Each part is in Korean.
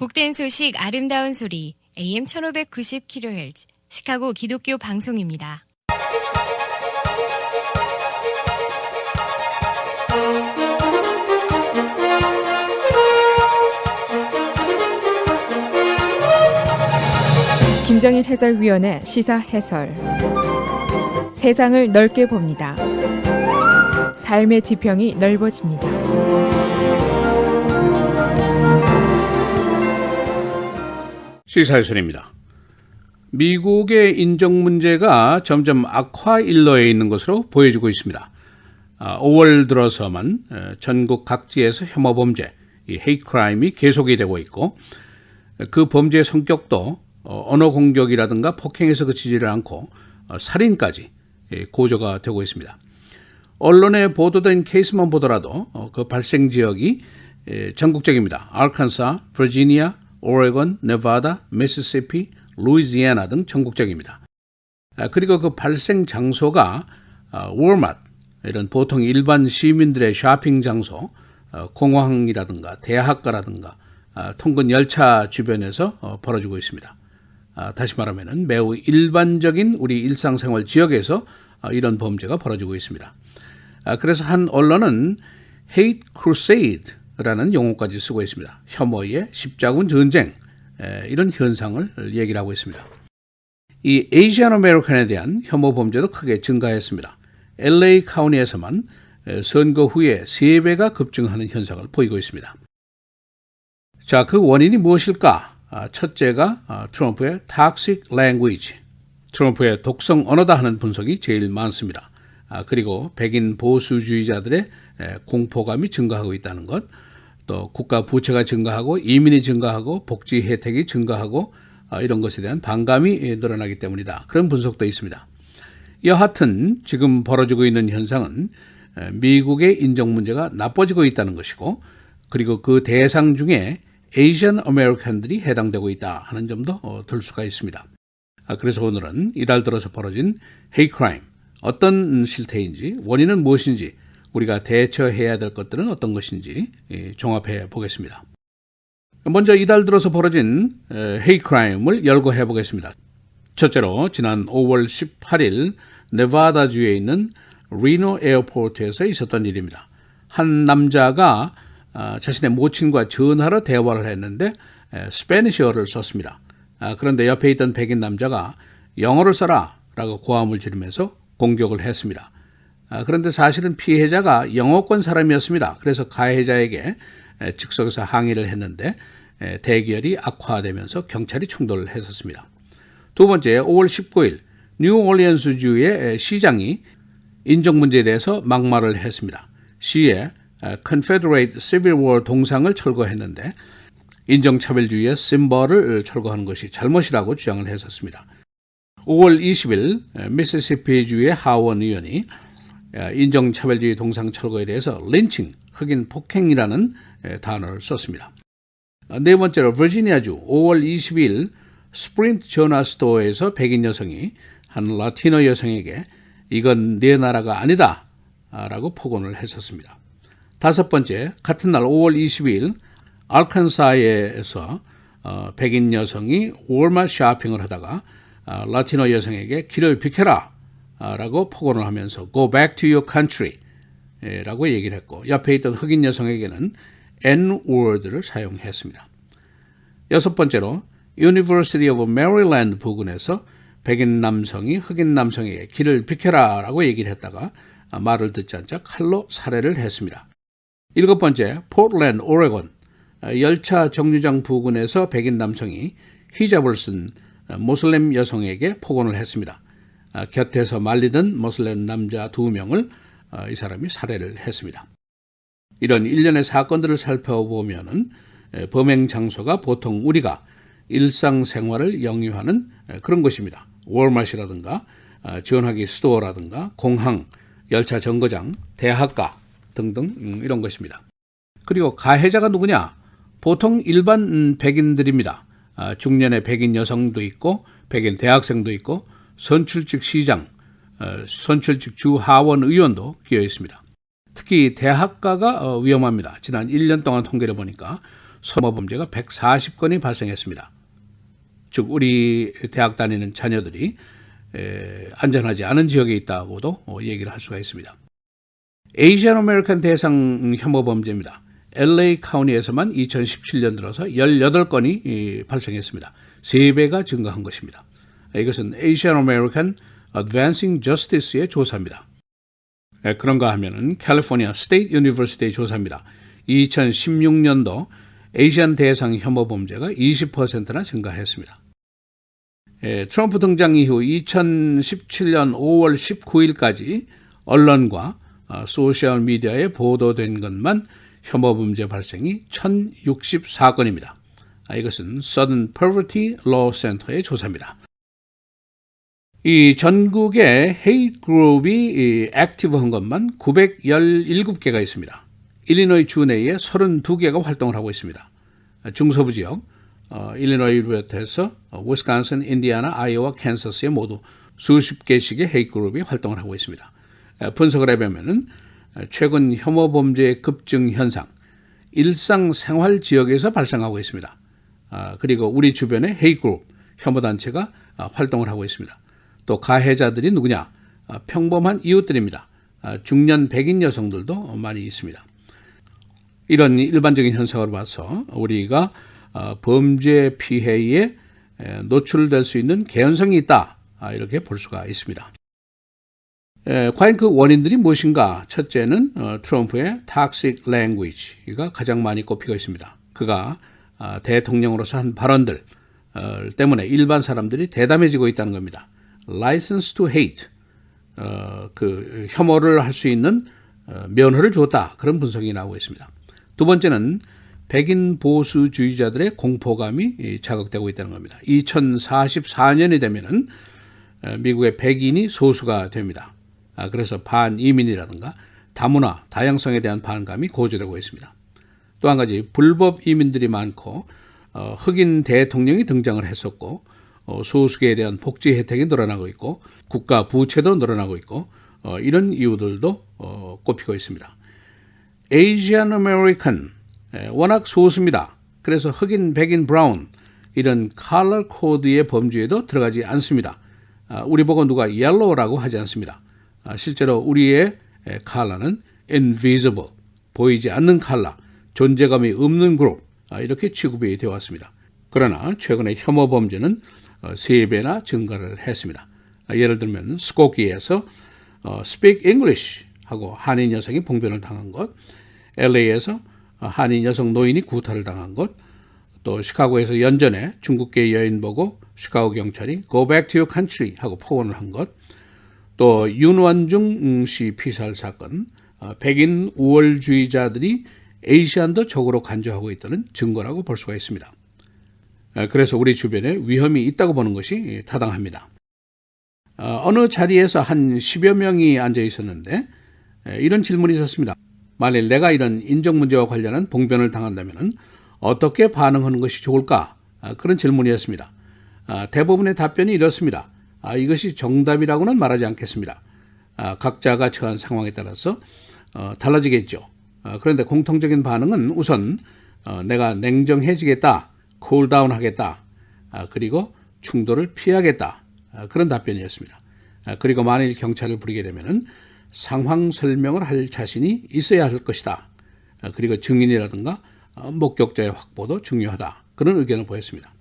복된 소식 아름다운 소리 AM 1590kHz 시카고 기독교 방송입니다. 김정일 해설위원의 시사 해설. 세상을 넓게 봅니다. 삶의 지평이 넓어집니다. 시사해설입니다. 미국의 인정 문제가 점점 악화 일로에 있는 것으로 보여지고 있습니다. 5월 들어서만 전국 각지에서 혐오 범죄, 헤이트 크라임이 계속이 되고 있고 그 범죄의 성격도 언어 공격이라든가 폭행에서 그치지를 않고 살인까지 고조가 되고 있습니다. 언론에 보도된 케이스만 보더라도 그 발생 지역이 전국적입니다. 아르칸사, 버지니아, 오레곤, 네바다, 미시시피, 루이지애나 등 전국적입니다. 그리고 그 발생 장소가 월마트, 이런 보통 일반 시민들의 쇼핑 장소, 공항이라든가 대학가라든가 통근 열차 주변에서 벌어지고 있습니다. 다시 말하면 매우 일반적인 우리 일상생활 지역에서 이런 범죄가 벌어지고 있습니다. 그래서 한 언론은 hate crusade라는 용어까지 쓰고 있습니다. 혐오의 십자군 전쟁, 이런 현상을 얘기를 하고 있습니다. 이 에이시안 아메리칸에 대한 혐오 범죄도 크게 증가했습니다. LA 카운티에서만 선거 후에 3배가 급증하는 현상을 보이고 있습니다. 자, 그 원인이 무엇일까? 첫째가 트럼프의 toxic language, 트럼프의 독성 언어다 하는 분석이 제일 많습니다. 그리고 백인 보수주의자들의 공포감이 증가하고 있다는 것, 또 국가 부채가 증가하고 이민이 증가하고 복지 혜택이 증가하고 이런 것에 대한 반감이 늘어나기 때문이다. 그런 분석도 있습니다. 여하튼 지금 벌어지고 있는 현상은 미국의 인정 문제가 나빠지고 있다는 것이고, 그리고 그 대상 중에 에이시안 아메리칸들이 해당되고 있다 하는 점도 들 수가 있습니다. 그래서 오늘은 이달 들어서 벌어진 헤이트 크라임, 어떤 실태인지, 원인은 무엇인지, 우리가 대처해야 될 것들은 어떤 것인지 종합해 보겠습니다. 먼저 이달 들어서 벌어진 헤이트 크라임을 열거해 보겠습니다. 첫째로 지난 5월 18일 네바다주에 있는 리노 에어포트에서 있었던 일입니다. 한 남자가 자신의 모친과 전화로 대화를 했는데 스페니쉬어를 썼습니다. 그런데 옆에 있던 백인 남자가 영어를 써라 라고 고함을 지르면서 공격을 했습니다. 그런데 사실은 피해자가 영어권 사람이었습니다. 그래서 가해자에게 즉석에서 항의를 했는데 대결이 악화되면서 경찰이 충돌을 했었습니다. 두 번째, 5월 19일 뉴올리언스주의 시장이 인종 문제에 대해서 막말을 했습니다. 시에 Confederate Civil War 동상을 철거했는데 인종차별주의의 심벌을 철거하는 것이 잘못이라고 주장을 했었습니다. 5월 20일 미시시피주의 하원 의원이 인종차별주의 동상 철거에 대해서 린칭, 흑인 폭행이라는 단어를 썼습니다. 네 번째로 버지니아주 5월 22일 스프린트 전화 스토어에서 백인 여성이 한 라티노 여성에게 이건 네 나라가 아니다 라고 폭언을 했었습니다. 다섯 번째, 같은 날 5월 22일 알칸사에서 백인 여성이 월마트 쇼핑을 하다가 라티노 여성에게 길을 비켜라 라고 폭언을 하면서 Go back to your country 라고 얘기를 했고, 옆에 있던 흑인 여성에게는 N-word를 사용했습니다. 여섯 번째로 University of Maryland 부근에서 백인 남성이 흑인 남성에게 길을 비켜라 라고 얘기를 했다가 말을 듣지 않자 칼로 살해를 했습니다. 일곱 번째, 포틀랜드, 오레곤 열차 정류장 부근에서 백인 남성이 히잡을 쓴 모슬렘 여성에게 폭언을 했습니다. 곁에서 말리던 모슬렘 남자 2명을 이 사람이 살해를 했습니다. 이런 일련의 사건들을 살펴보면 범행 장소가 보통 우리가 일상생활을 영위하는 그런 것입니다. 월마트라든가 전화기 스토어라든가 공항, 열차 정거장, 대학가 등등 이런 것입니다. 그리고 가해자가 누구냐? 보통 일반 백인들입니다. 중년의 백인 여성도 있고 백인 대학생도 있고 선출직 시장, 선출직 주 하원 의원도 끼어 있습니다. 특히 대학가가 위험합니다. 지난 1년 동안 통계를 보니까 혐오범죄가 140건이 발생했습니다. 즉 우리 대학 다니는 자녀들이 안전하지 않은 지역에 있다고도 얘기를 할 수가 있습니다. 에이시안 아메리칸 대상 혐오범죄입니다. LA 카운티에서만 2017년 들어서 18건이 발생했습니다. 3배가 증가한 것입니다. 이것은 Asian American Advancing Justice의 조사입니다. 그런가 하면은 캘리포니아 스테이트 유니버시티의 조사입니다. 2016년도 아시안 대상 혐오 범죄가 20%나 증가했습니다. 트럼프 등장 이후 2017년 5월 19일까지 언론과 소셜미디어에 보도된 것만 혐오 범죄 발생이 1064건입니다. 이것은 Southern Poverty Law Center의 조사입니다. 이 전국에 헤이트 그룹이 액티브한 것만 917개가 있습니다. 일리노이 주 내에 32개가 활동을 하고 있습니다. 중서부 지역, 일리노이부터 해서 위스콘신, 인디아나, 아이오와, 캔서스에 모두 수십 개씩의 헤이트 그룹이 활동을 하고 있습니다. 분석을 해보면 최근 혐오 범죄의 급증 현상, 일상생활 지역에서 발생하고 있습니다. 그리고 우리 주변에 헤이트 그룹, 혐오 단체가 활동을 하고 있습니다. 또 가해자들이 누구냐? 평범한 이웃들입니다. 중년 백인 여성들도 많이 있습니다. 이런 일반적인 현상으로 봐서 우리가 범죄 피해에 노출될 수 있는 개연성이 있다, 이렇게 볼 수가 있습니다. 과연 그 원인들이 무엇인가? 첫째는 트럼프의 toxic language가 가장 많이 꼽히고 있습니다. 그가 대통령으로서 한 발언들 때문에 일반 사람들이 대담해지고 있다는 겁니다. License to hate, 그 혐오를 할 수 있는 면허를 줬다, 그런 분석이 나오고 있습니다. 두 번째는 백인 보수주의자들의 공포감이 자극되고 있다는 겁니다. 2044년이 되면은 미국의 백인이 소수가 됩니다. 그래서 반이민이라든가 다문화, 다양성에 대한 반감이 고조되고 있습니다. 또 한 가지, 불법 이민들이 많고 흑인 대통령이 등장을 했었고 소수계에 대한 복지 혜택이 늘어나고 있고 국가 부채도 늘어나고 있고 이런 이유들도 꼽히고 있습니다. Asian American, 워낙 소수입니다. 그래서 흑인, 백인, 브라운 이런 컬러 코드의 범주에도 들어가지 않습니다. 우리 보고 누가 yellow라고 하지 않습니다. 실제로 우리의 컬러는 invisible, 보이지 않는 컬러, 존재감이 없는 그룹, 이렇게 취급이 되어 왔습니다. 그러나 최근에 혐오 범죄는 3배나 증가를 했습니다. 예를 들면 스코키에서 Speak English 하고 한인 여성이 봉변을 당한 것, LA에서 한인 여성 노인이 구타를 당한 것, 또 시카고에서 연전에 중국계 여인 보고 시카고 경찰이 Go back to your country 하고 포원을 한 것, 또 윤완중 씨 피살 사건, 백인 우월주의자들이 에이시안도 적으로 간주하고 있다는 증거라고 볼 수가 있습니다. 그래서 우리 주변에 위험이 있다고 보는 것이 타당합니다. 어느 자리에서 한 10여 명이 앉아 있었는데 이런 질문이 있었습니다. 만일 내가 이런 인종 문제와 관련한 봉변을 당한다면 어떻게 반응하는 것이 좋을까? 그런 질문이었습니다. 대부분의 답변이 이렇습니다. 이것이 정답이라고는 말하지 않겠습니다. 각자가 처한 상황에 따라서 달라지겠죠. 그런데 공통적인 반응은 우선 내가 냉정해지겠다, 쿨다운 하겠다, 그리고 충돌을 피하겠다, 그런 답변이었습니다. 그리고 만일 경찰을 부르게 되면 상황 설명을 할 자신이 있어야 할 것이다. 그리고 증인이라든가 목격자의 확보도 중요하다, 그런 의견을 보였습니다.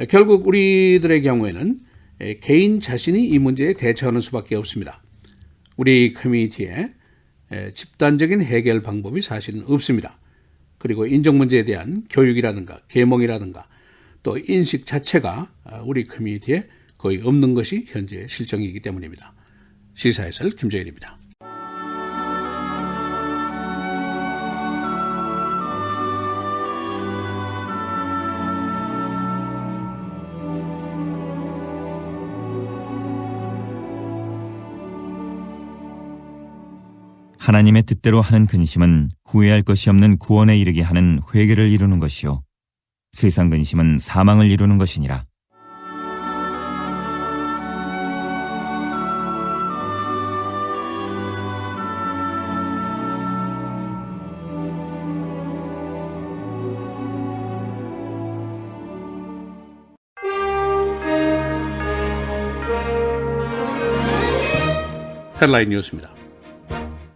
결국 우리들의 경우에는 개인 자신이 이 문제에 대처하는 수밖에 없습니다. 우리 커뮤니티에 집단적인 해결 방법이 사실은 없습니다. 그리고 인종 문제에 대한 교육이라든가 계몽이라든가 또 인식 자체가 우리 커뮤니티에 거의 없는 것이 현재 실정이기 때문입니다. 시사해설 김정일입니다. 하나님의 뜻대로 하는 근심은 후회할 것이 없는 구원에 이르게 하는 회개를 이루는 것이요 세상 근심은 사망을 이루는 것이니라. 헤드라인 뉴스입니다.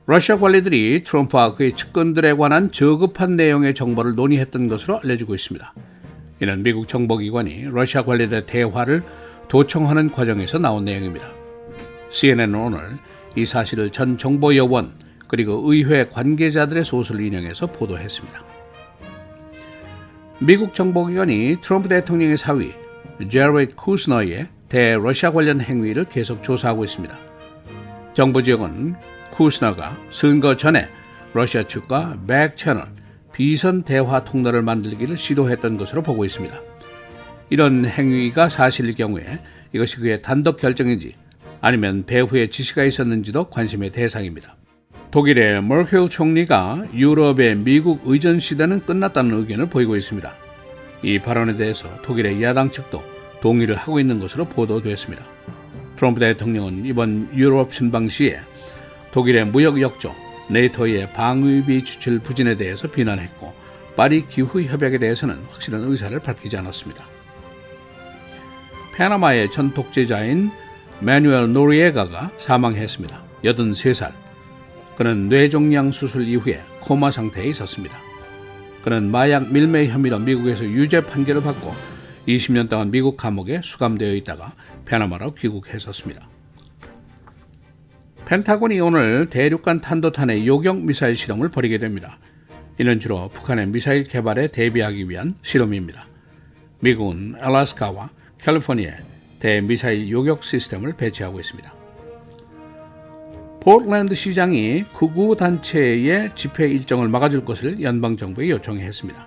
러시아 관리들이 트럼프와 그의 측근들에 관한 저급한 내용의 정보를 논의했던 것으로 알려지고 있습니다. 이는 미국 정보기관이 러시아 관리들의 대화를 도청하는 과정에서 나온 내용입니다. CNN은 오늘 이 사실을 전 정보요원 그리고 의회 관계자들의 소설을 인용해서 보도했습니다. 미국 정보기관이 트럼프 대통령의 사위 제레드 쿠스너의 대러시아 관련 행위를 계속 조사하고 있습니다. 정보지역은 쿠스너가 선거 전에 러시아 측과 백채널 비선 대화 통로를 만들기를 시도했던 것으로 보고 있습니다. 이런 행위가 사실일 경우에 이것이 그의 단독 결정인지 아니면 배후에 지시가 있었는지도 관심의 대상입니다. 독일의 머켈 총리가 유럽의 미국 의전 시대는 끝났다는 의견을 보이고 있습니다. 이 발언에 대해서 독일의 야당 측도 동의를 하고 있는 것으로 보도됐습니다. 트럼프 대통령은 이번 유럽 순방 시에 독일의 무역 역조, 네토의 방위비 지출 부진에 대해서 비난했고 파리 기후 협약에 대해서는 확실한 의사를 밝히지 않았습니다. 파나마의 전 독재자인 마누엘 노리에가가 사망했습니다. 83살. 그는 뇌종양 수술 이후에 코마 상태에 있었습니다. 그는 마약 밀매 혐의로 미국에서 유죄 판결을 받고 20년 동안 미국 감옥에 수감되어 있다가 파나마로 귀국했었습니다. 펜타곤이 오늘 대륙간 탄도탄의 요격 미사일 실험을 벌이게 됩니다. 이는 주로 북한의 미사일 개발에 대비하기 위한 실험입니다. 미국은 알래스카와 캘리포니아에 대미사일 요격 시스템을 배치하고 있습니다. 포틀랜드 시장이 극우 단체의 집회 일정을 막아줄 것을 연방정부에 요청했습니다.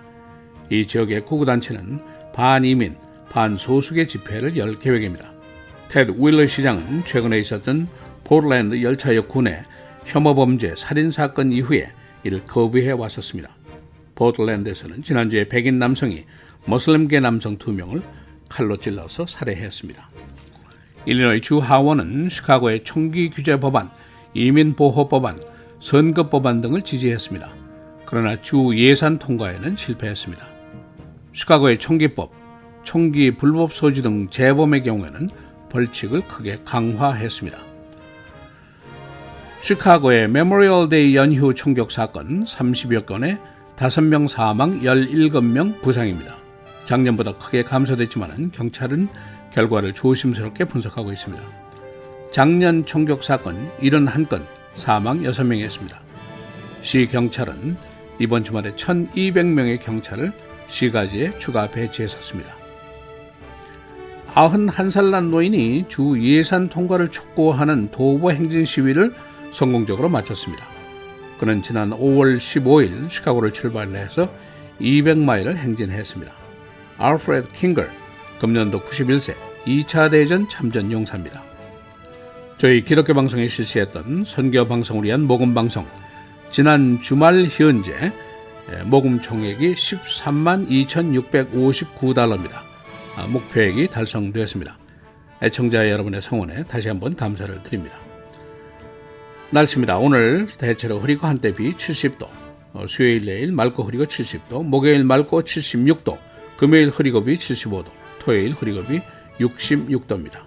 이 지역의 극우 단체는 반이민, 반소수계 집회를 열 계획입니다. 테드 윌러 시장은 최근에 있었던 포틀랜드 열차역 군의 혐오범죄 살인사건 이후에 이를 거부해 왔었습니다. 포틀랜드에서는 지난주에 백인 남성이 모슬림계 남성 2명을 칼로 찔러서 살해했습니다. 일리노이 주 하원은 시카고의 총기 규제 법안, 이민보호법안, 선거법안 등을 지지했습니다. 그러나 주 예산 통과에는 실패했습니다. 시카고의 총기법, 총기 불법 소지 등 재범의 경우에는 벌칙을 크게 강화했습니다. 시카고의 메모리얼 데이 연휴 총격 사건 30여 건에 5명 사망, 17명 부상입니다. 작년보다 크게 감소됐지만 경찰은 결과를 조심스럽게 분석하고 있습니다. 작년 총격 사건 71건, 사망 6명이었습니다. 시 경찰은 이번 주말에 1,200명의 경찰을 시가지에 추가 배치했었습니다. 91살 난 노인이 주 예산 통과를 촉구하는 도보 행진 시위를 성공적으로 마쳤습니다. 그는 지난 5월 15일 시카고를 출발해서 200마일을 행진했습니다. 알프레드 킹거, 금년도 91세, 2차 대전 참전 용사입니다. 저희 기독교 방송에 실시했던 선교 방송을 위한 모금 방송, 지난 주말 현재 모금 총액이 13만 2,659달러입니다. 목표액이 달성되었습니다. 애청자 여러분의 성원에 다시 한번 감사를 드립니다. 날씨입니다. 오늘 대체로 흐리고 한때 비 70도, 수요일 내일 맑고 흐리고 70도, 목요일 맑고 76도, 금요일 흐리고 비 75도, 토요일 흐리고 비 66도입니다.